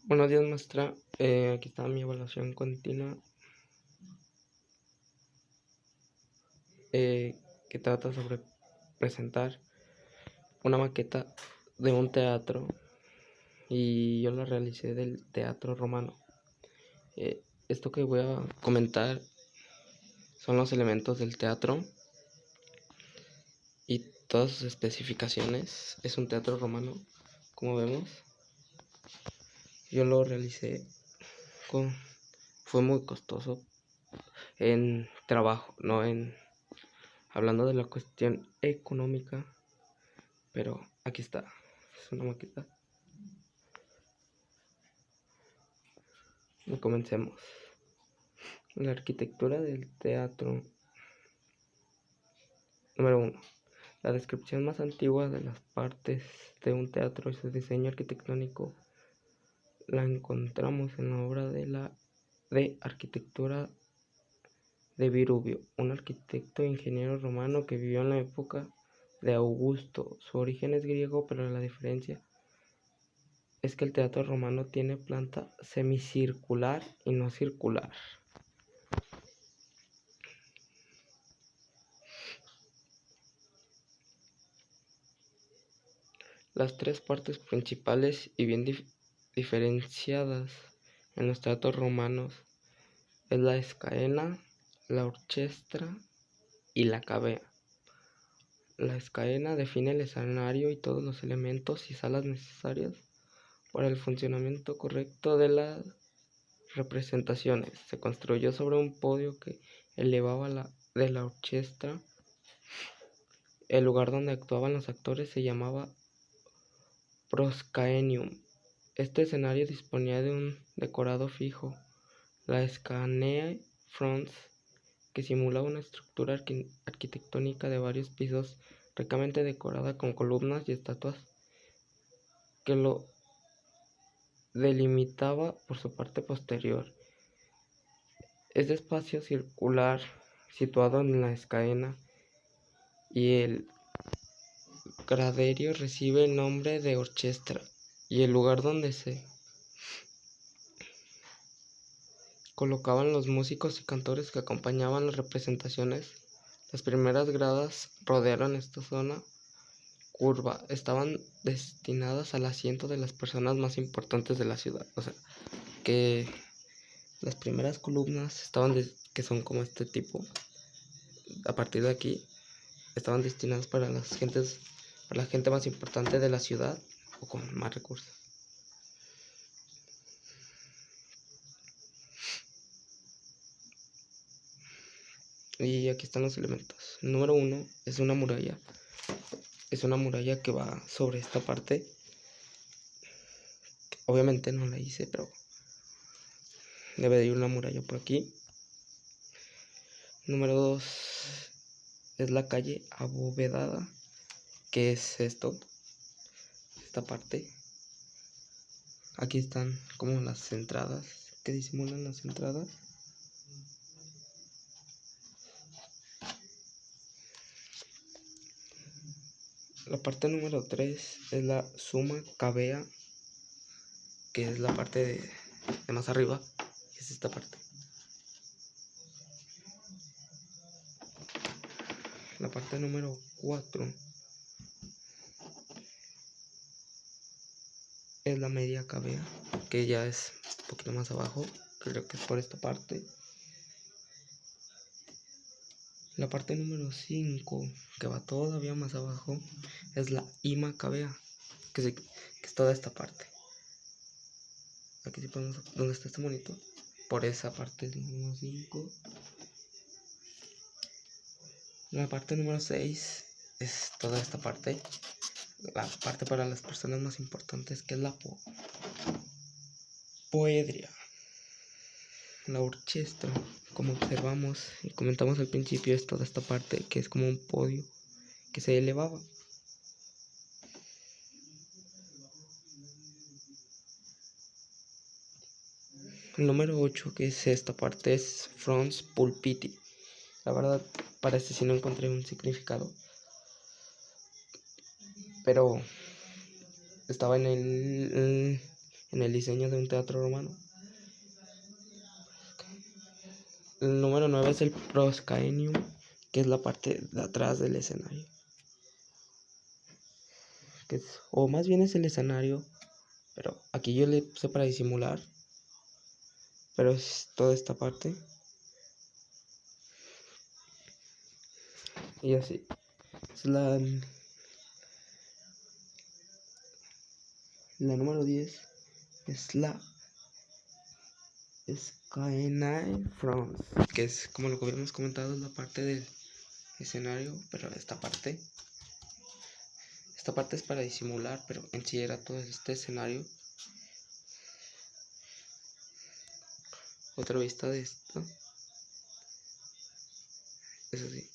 Buenos días, maestra. Aquí está mi evaluación continua, que trata sobre presentar una maqueta de un teatro, y yo la realicé del teatro romano. Esto que voy a comentar son los elementos del teatro y todas sus especificaciones. Es un teatro romano, como vemos. Yo lo realicé fue muy costoso en trabajo, no en hablando de la cuestión económica, pero aquí está, es una maqueta. Y comencemos. La arquitectura del teatro. Número 1. La descripción más antigua de las partes de un teatro y su diseño arquitectónico la encontramos en la obra de arquitectura de Virubio, un arquitecto e ingeniero romano que vivió en la época de Augusto. Su origen es griego, pero la diferencia es que el teatro romano tiene planta semicircular y no circular. Las tres partes principales y bien diferenciadas en los teatros romanos es la escaena, la orchestra y la cavea. La escaena define el escenario y todos los elementos y salas necesarias para el funcionamiento correcto de las representaciones. Se construyó sobre un podio que elevaba de la orchestra. El lugar donde actuaban los actores se llamaba proscaenium. Este escenario disponía de un decorado fijo, la Scanae Frons, que simulaba una estructura arquitectónica de varios pisos ricamente decorada con columnas y estatuas que lo delimitaba por su parte posterior. Este espacio circular situado en la escaena y el graderio recibe el nombre de orchestra, y el lugar donde se colocaban los músicos y cantores que acompañaban las representaciones. Las primeras gradas rodearon esta zona curva, estaban destinadas al asiento de las personas más importantes de la ciudad. O sea, que las primeras columnas que son como este tipo, a partir de aquí, estaban destinadas para para la gente más importante de la ciudad o con más recursos. Y aquí están los elementos. Número 1 es una muralla. Es una muralla que va sobre esta parte. Obviamente no la hice, pero debe de ir una muralla por aquí. Número 2 es la calle abovedada, que es esta parte. Aquí están como las entradas, que disimulan las entradas. La parte número 3 es la suma cavea, que es la parte de más arriba, y es esta parte. La parte número 4 es la media cavea, que ya es un poquito más abajo, creo que es por esta parte. La parte número 5, que va todavía más abajo, es la ima cavea, que es toda esta parte. Aquí sí podemos, donde está este monito, por esa parte es el número 5. La parte número 6 es toda esta parte, la parte para las personas más importantes, que es la poedria. La orchestra, como observamos y comentamos al principio, es toda esta parte que es como un podio que se elevaba. El número 8, que es esta parte, es Frons Pulpiti. La verdad, para este sí no encontré un significado, pero estaba en en el diseño de un teatro romano. El número 9 es el proscaenium, que es la parte de atrás del escenario. O más bien es el escenario, pero aquí yo le puse para disimular, pero es toda esta parte. Y así. Es la número 10 es la Skyline Front, que es como lo que habíamos comentado, es la parte del escenario, pero esta parte es para disimular, pero en sí era todo este escenario. Otra vista de esto es así.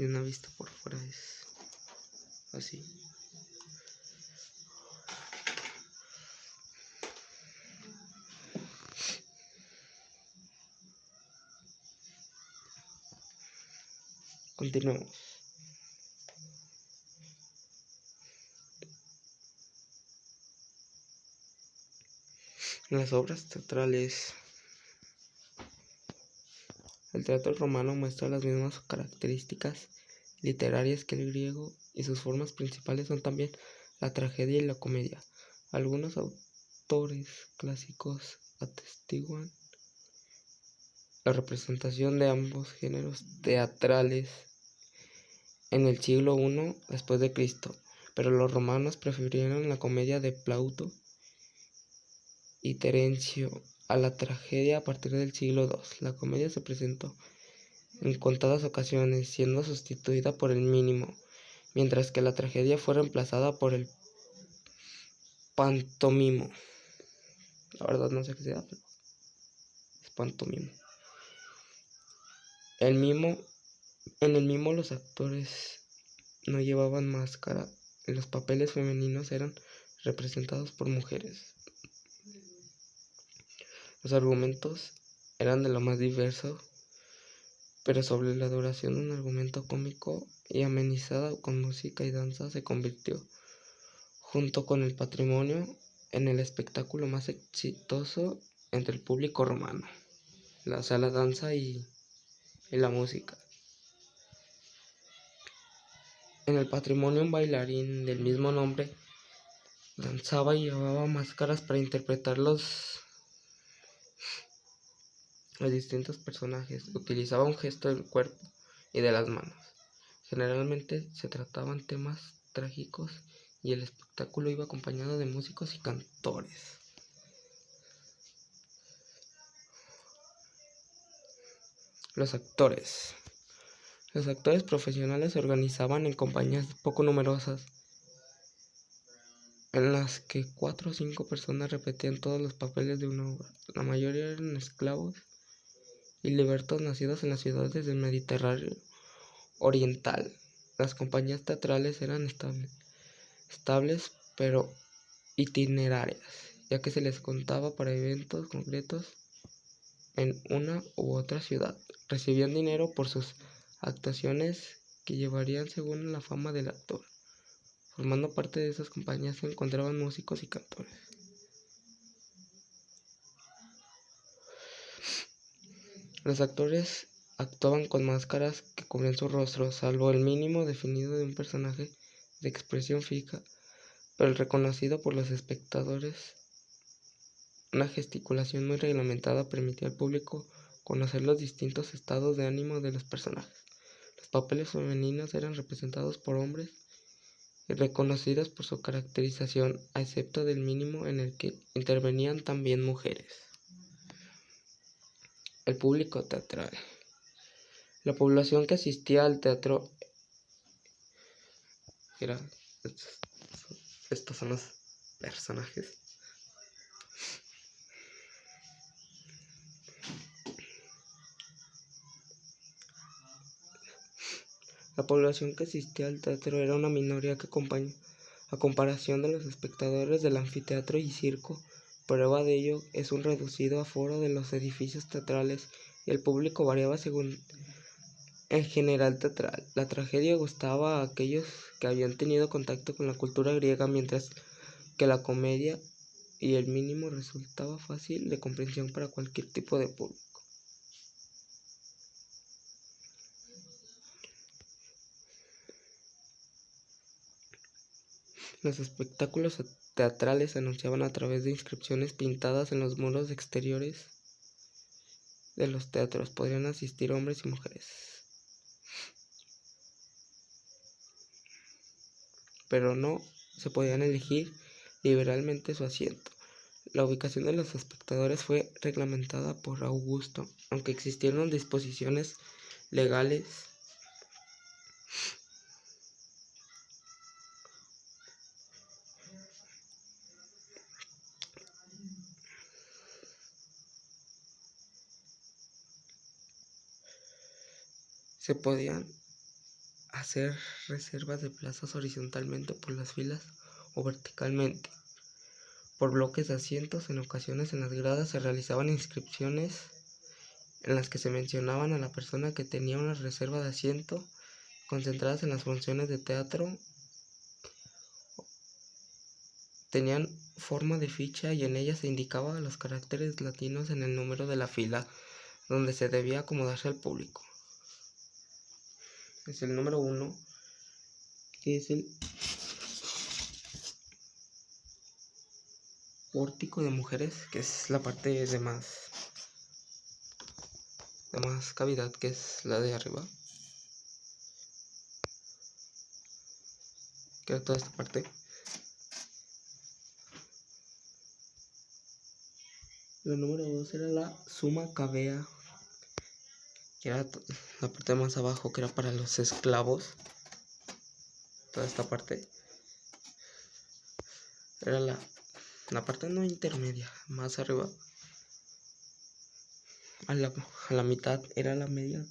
Y una vista por fuera es así. Continuamos. Las obras teatrales. El teatro romano muestra las mismas características literarias que el griego, y sus formas principales son también la tragedia y la comedia. Algunos autores clásicos atestiguan la representación de ambos géneros teatrales en el siglo I después de Cristo, pero los romanos prefirieron la comedia de Plauto y Terencio a la tragedia a partir del siglo II. La comedia se presentó en contadas ocasiones, siendo sustituida por el mínimo, mientras que la tragedia fue reemplazada por el pantomimo. La verdad no sé qué sea, pero es pantomimo. En el mimo los actores no llevaban máscara y los papeles femeninos eran representados por mujeres. Los argumentos eran de lo más diverso, pero sobre la duración de un argumento cómico y amenizado con música y danza se convirtió, junto con el patrimonio, en el espectáculo más exitoso entre el público romano. La danza y la música. En el patrimonio, un bailarín del mismo nombre danzaba y llevaba máscaras para interpretar los distintos personajes. Utilizaba un gesto del cuerpo y de las manos. Generalmente se trataban temas trágicos y el espectáculo iba acompañado de músicos y cantores. Los actores. Los actores profesionales se organizaban en compañías poco numerosas, en las que 4 o 5 personas repetían todos los papeles de una obra. La mayoría eran esclavos y libertos nacidos en las ciudades del Mediterráneo oriental. Las compañías teatrales eran estables pero itinerarias, ya que se les contaba para eventos concretos en una u otra ciudad. Recibían dinero por sus actuaciones que llevarían según la fama del actor. Formando parte de esas compañías se encontraban músicos y cantores. Los actores actuaban con máscaras que cubrían su rostro, salvo el mínimo definido de un personaje de expresión fija, pero reconocido por los espectadores. Una gesticulación muy reglamentada permitía al público conocer los distintos estados de ánimo de los personajes. Los papeles femeninos eran representados por hombres y reconocidos por su caracterización, a excepto del mínimo en el que intervenían también mujeres. El público teatral. La población que asistía al teatro era... Estos son los personajes. La población que asistía al teatro era una minoría que a comparación de los espectadores del anfiteatro y circo. Prueba de ello es un reducido aforo de los edificios teatrales y el público variaba según el general teatral. La tragedia gustaba a aquellos que habían tenido contacto con la cultura griega, mientras que la comedia y el mínimo resultaba fácil de comprensión para cualquier tipo de público. Los espectáculos teatrales se anunciaban a través de inscripciones pintadas en los muros exteriores de los teatros. Podrían asistir hombres y mujeres, pero no se podían elegir liberalmente su asiento. La ubicación de los espectadores fue reglamentada por Augusto, aunque existieron disposiciones legales se podían hacer reservas de plazas horizontalmente por las filas o verticalmente por bloques de asientos. En ocasiones en las gradas se realizaban inscripciones en las que se mencionaban a la persona que tenía una reserva de asiento, concentradas en las funciones de teatro. Tenían forma de ficha y en ella se indicaba los caracteres latinos en el número de la fila donde se debía acomodarse al público. Es el número 1, que es el pórtico de mujeres, que es la parte de más cavidad, que es la de arriba, que era toda esta parte. La número 2 era la summa cavea, que era la parte más abajo, que era para los esclavos. Toda esta parte era la parte no intermedia, más arriba. A la mitad era la media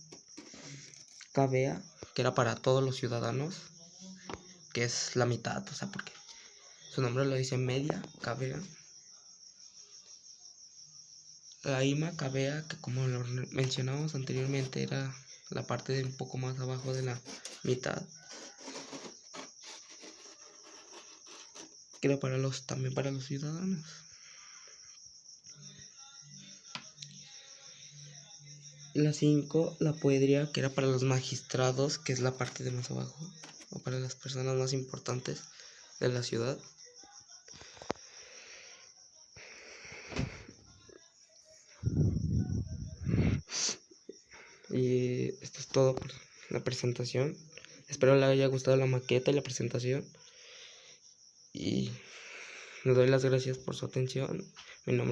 cavea, que era para todos los ciudadanos, que es la mitad, o sea, porque su nombre lo dice, media cavea. La ima cavea, que como lo mencionábamos anteriormente, era la parte de un poco más abajo de la mitad, que era también para los ciudadanos. La 5, la poedría, que era para los magistrados, que es la parte de más abajo, o para las personas más importantes de la ciudad. Y esto es todo por la presentación. Espero les haya gustado la maqueta y la presentación. Y les doy las gracias por su atención. Mi nombre